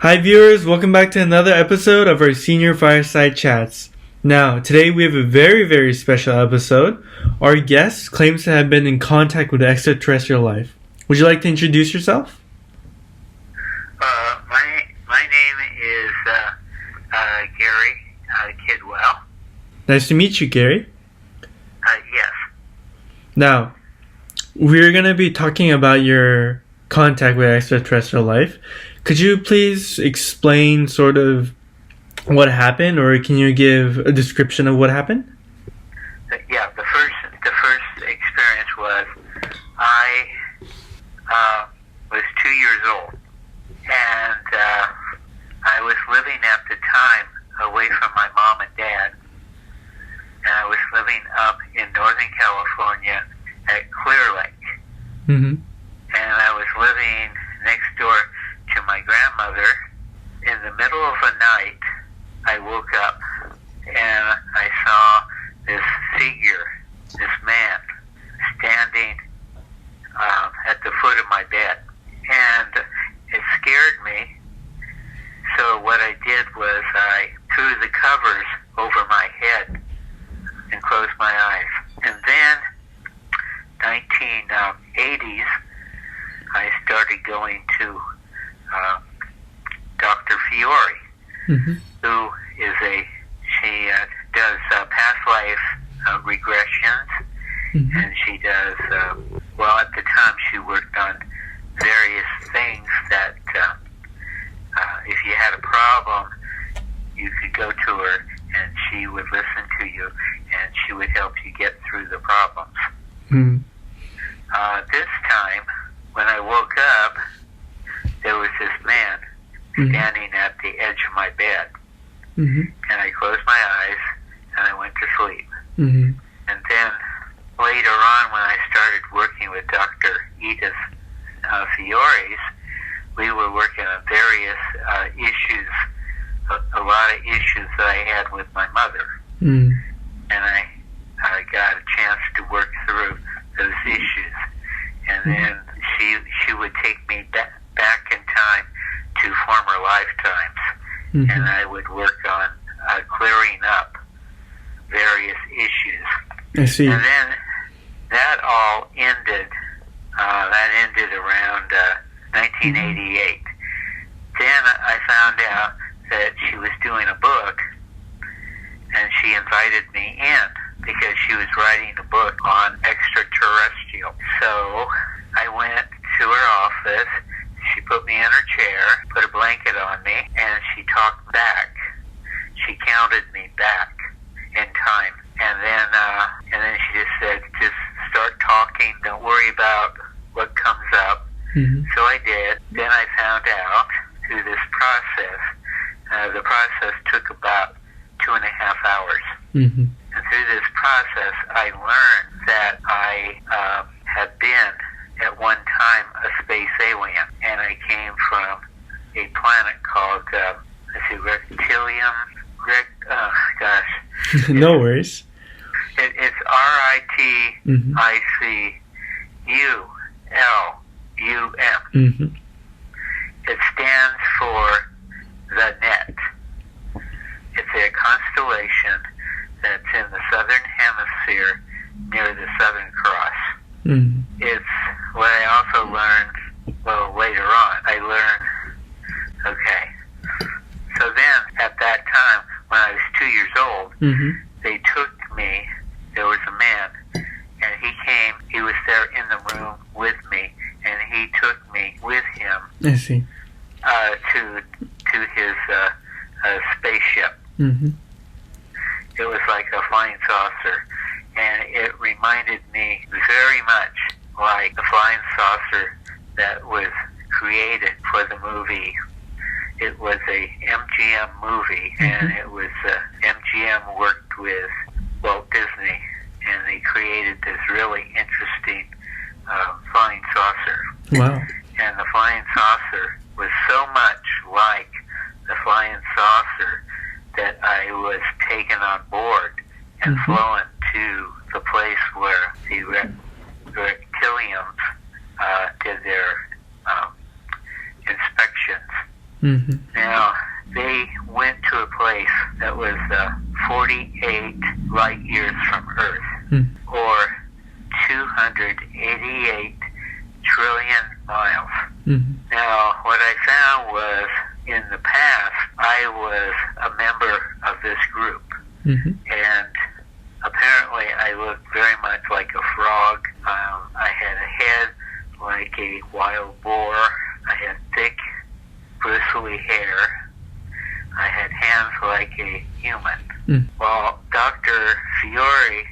Hi viewers, welcome back to another episode of our Senior Fireside Chats. Now, today we have a very special episode. Our guest claims to have been in contact with extraterrestrial life. Would you like to introduce yourself? My name is Gary Kidwell. Nice to meet you, Gary. Yes. Now, we're going to be talking about your contact with extraterrestrial life. Could you please explain sort of what happened, or can you give a description of what happened? Yeah, the first experience was I was 2 years old, and I was living at the time away from my mom and dad, and I was living up in Northern California at Clear Lake. Mm-hmm. And I was living next door to my grandmother. In the middle of the night, I woke up and I saw this figure, this man, standing at the foot of my bed. And it scared me. So what I did was I threw the covers over my head and closed my eyes. And then, 1980s, I started going to Dr. Fiore, Mm-hmm. who is she does past life regressions, Mm-hmm. and she does, at the time she worked on various things that if you had a problem, you could go to her and she would listen to you and she would help you get through the problems. Mm-hmm. This time, when I woke up, there was this man standing at the edge of my bed. Mm-hmm. And I closed my eyes and I went to sleep. Mm-hmm. And then later on, when I started working with Dr. Edith Fiore's, we were working on various issues, a lot of issues that I had with my mother. Mm-hmm. And I got a chance to work through those issues. And then she would take me back in time to former lifetimes. Mm-hmm. And I would work on clearing up various issues. I see. And then that all ended. That ended around 1988. Then I found out that she was doing a book, and she invited me in because she was writing a book on extraterrestrial. So I went to her office. She put me in her chair, put a blanket on me, and she talked back. She counted me back in time. And then she just said, just start talking. Don't worry about what comes up. Mm-hmm. So I did. Then I found out through this process, the process took about 2.5 hours. Mm-hmm. And through this process, I learned that I had been at one time a space alien, and I came from a planet called Reptilium. No worries. It's RITICULUM. Mm-hmm. It stands for the Net. It's a constellation that's in the southern hemisphere near the Southern Cross. Mm-hmm. It's what I also learned, later on, I learned, so then at that time, when I was 2 years old, Mm-hmm. they took me, there was a man, and he was there in the room with me, and he took me with him I see. to his spaceship. Mm-hmm. It was like a flying saucer, and it reminded me very much like the flying saucer that was created for the movie. It was a MGM movie, and it was MGM worked with Walt Disney, and they created this really interesting flying saucer. Wow. And the flying saucer was so much like the flying saucer that I was taken on board and flown to the place where the reptilians did their inspections Mm-hmm. Now, they went to a place that was 48 light years from Earth, or 288 trillion miles. Mm-hmm. Now, what I found was, in the past, I was a member of this group, and apparently I looked very much like a frog. I had a head like a wild boar. I had thick, bristly hair. I had hands like a human. While Dr. Fiore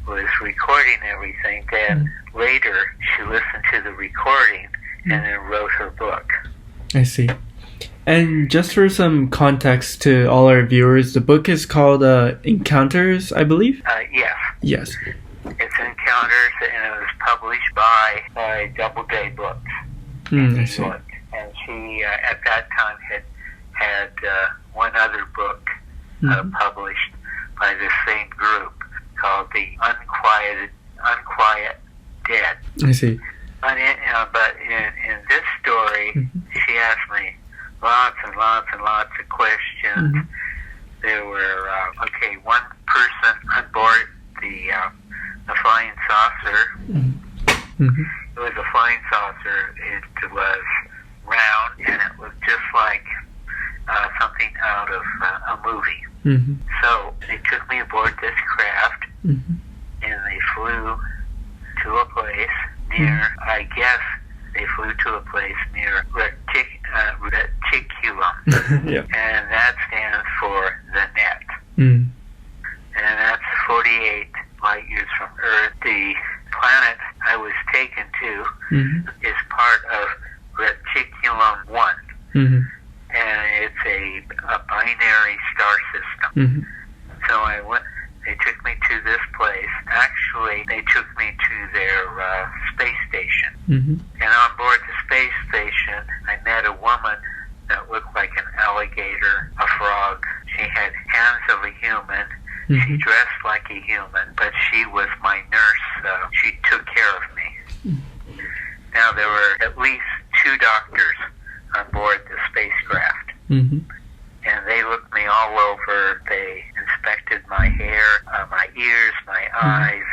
was recording everything, then later she listened to the recording and then wrote her book. I see. And just for some context to all our viewers, the book is called Encounters, I believe? Yes. Yes. It's Encounters, and it was published by Doubleday Books. I see. And she, at that time, had one other book published by the same group called The Unquiet Dead. I see. But in this story, she asked me lots and lots and lots of questions. There were, one person on board the flying saucer. It was a flying saucer. It was round, and it looked just like something out of a movie. So they took me aboard this craft, and they flew to a place near, I guess they flew to a place near reticulum, Yep. and that stands for the net. Mm. And that's 48 light years from Earth. The planet I was taken to is part of Reticulum 1. And it's a binary star system. So I went. They took me to this place. Actually, they took me to their space station. And on board the space station, I met a woman that looked like an alligator, a frog. She had hands of a human. She dressed like a human, but she was my nurse. She took care of me. Now, there were at least 2 doctors on board the spacecraft. And they looked me all over. They inspected my hair, my ears, my eyes,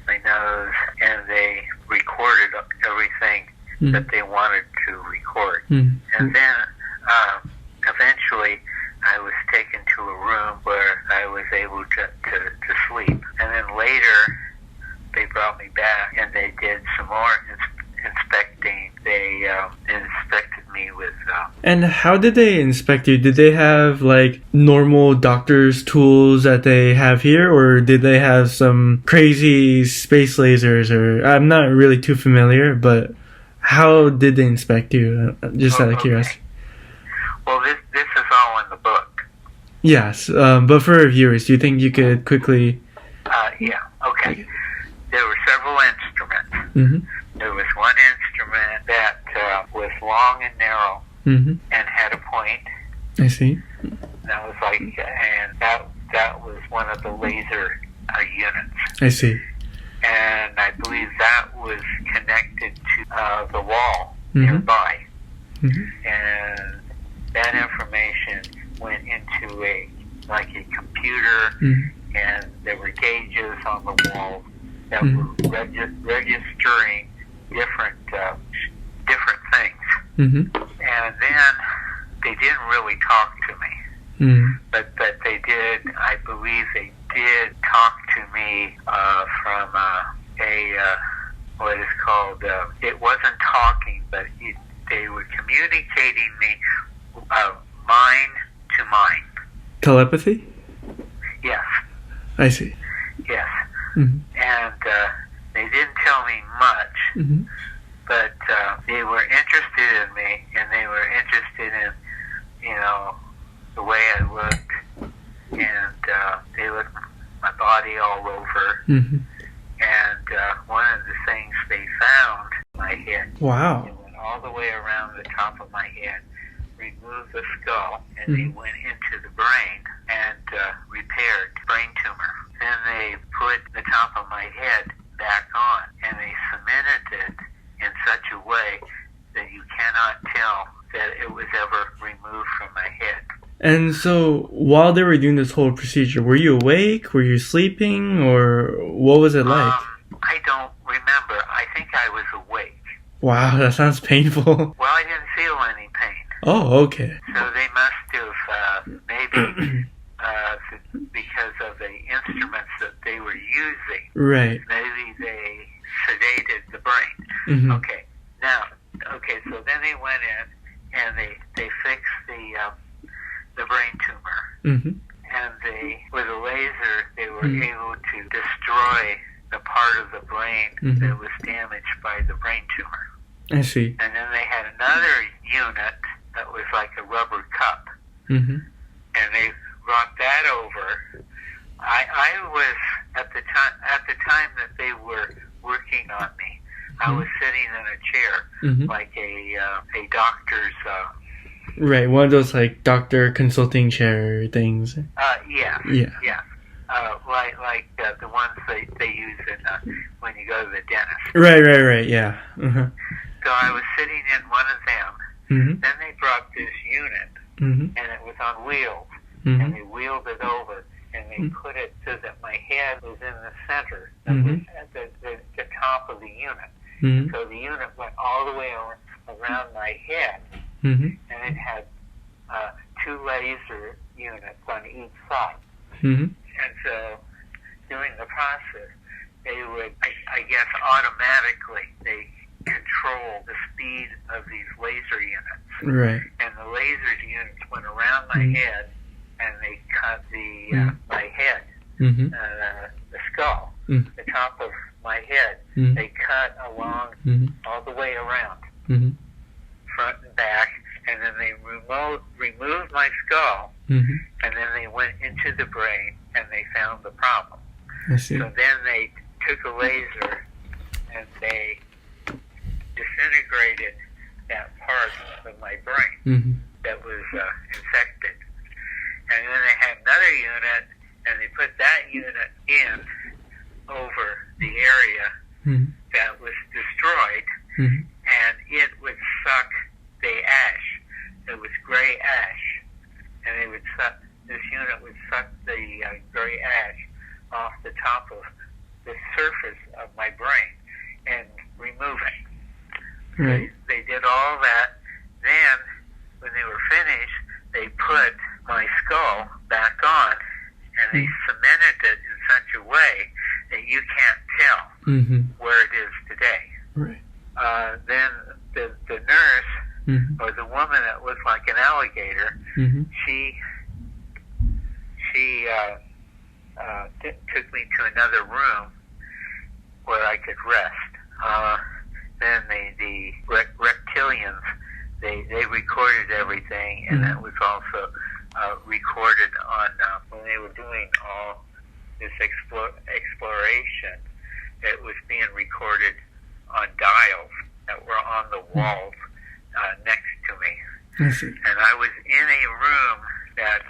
my nose, and they recorded everything that they wanted to record. And then, eventually, I was taken to a room where I was able to sleep. And then later, they brought me back, and they did some more inspecting. They inspected me with... And how did they inspect you? Did they have, like, normal doctor's tools that they have here? Or did they have some crazy space lasers? Or I'm not really too familiar, but how did they inspect you? Just out of curiosity. Well, this is all in the book. Yes, but for our viewers, do you think you could quickly... Yeah, okay. There were several instruments. There was one instrument that was long and narrow and had a point. I see. That was like, and that was one of the laser units. I see. And I believe that was connected to the wall nearby. And that information went into a computer, and there were gauges on the wall that were registering different things. And then they didn't really talk to me, but they did. I believe they did talk to me from what is called. It wasn't talking, but they were communicating me mind to mind. Telepathy? Yes. I see. Yes. And they didn't tell me much, but they were interested in me, and they were interested in, the way I looked, and they looked my body all over, and one of the things they found, my head. Wow. It went all the way around the top of my head, removed the skull, and they went into the brain and repaired brain tumor. Then they put the top of my head back on, and they cemented it in such a way that you cannot tell that it was ever removed. And so, while they were doing this whole procedure, were you awake? Were you sleeping? Or what was it like? I don't remember. I think I was awake. Wow, that sounds painful. Well, I didn't feel any pain. Oh, okay. So they must have maybe because of the instruments that they were using. Right. Maybe they sedated the brain. Mm-hmm. Okay. Now, so then they went in and they fixed the brain tumor. Mm-hmm. And with a laser, they were able to destroy the part of the brain that was damaged by the brain tumor. I see. And then they had another unit that was like a rubber cup. Mm-hmm. And they brought that over. I was at the time that they were working on me. I was sitting in a chair, like a doctor's. Right, one of those like doctor consulting chair things. Yeah. Like the ones they use when you go to the dentist. Right, yeah. Uh-huh. So I was sitting in one of them. Mm-hmm. Then they brought this unit, and it was on wheels, and they wheeled it over, and they put it so that my head was in the center, at the top of the unit. Mm-hmm. So the unit went all the way around my head, and it had 2 laser units on each side. Mm-hmm. And so during the process, they would, I guess, automatically, they control the speed of these laser units. Right. And the laser units went around my head, and they cut my head, the skull, the top of my head. They cut along all the way around, front and back, and then they removed my skull, and then they went into the brain, and they found the problem. I see. So then they took a laser, and they disintegrated that part of my brain that was infected. And then they had another unit, and they put that unit in over the area that was destroyed, and it would suck the ash. It was gray ash, and they would suck. This unit would suck the gray ash off the top of the surface of my brain and remove it. Right. They did all that. Then, when they were finished, they put my skull back on, and they cemented it in such a way that you can't tell where it is today. Right. Then the nurse, or the woman that looked like an alligator, she took me to another room where I could rest. Then the reptilians, they recorded everything, and that was also recorded on when they were doing all this exploration. It was being recorded on dials that were on the walls next to me. I see. And I was in a room that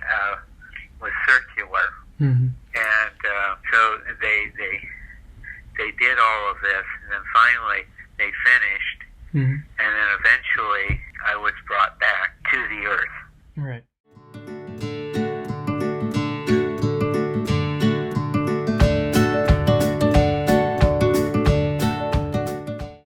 was circular, and so they did all of this, and then finally they finished, and then eventually